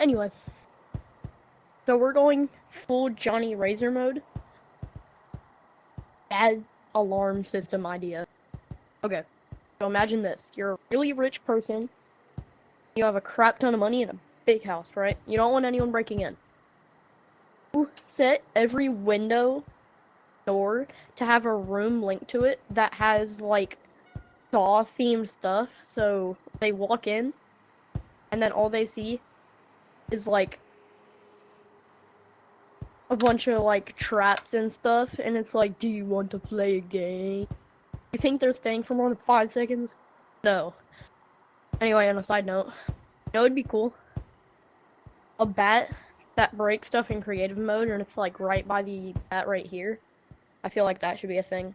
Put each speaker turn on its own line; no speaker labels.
Anyway, so we're going full Johnny Razor mode. Bad alarm system idea. Okay, so imagine this. You're a really rich person. You have a crap ton of money and a big house, right? You don't want anyone breaking in. You set every window door to have a room linked to it that has like Saw themed stuff. So they walk in and then all they see is like a bunch of like traps and stuff, and it's like, do you want to play a game? You think they're staying for more than 5 seconds? No. Anyway, on a side note, you know it'd be cool? A bat that breaks stuff in creative mode, and it's like right by the bat right here. I feel like that should be a thing.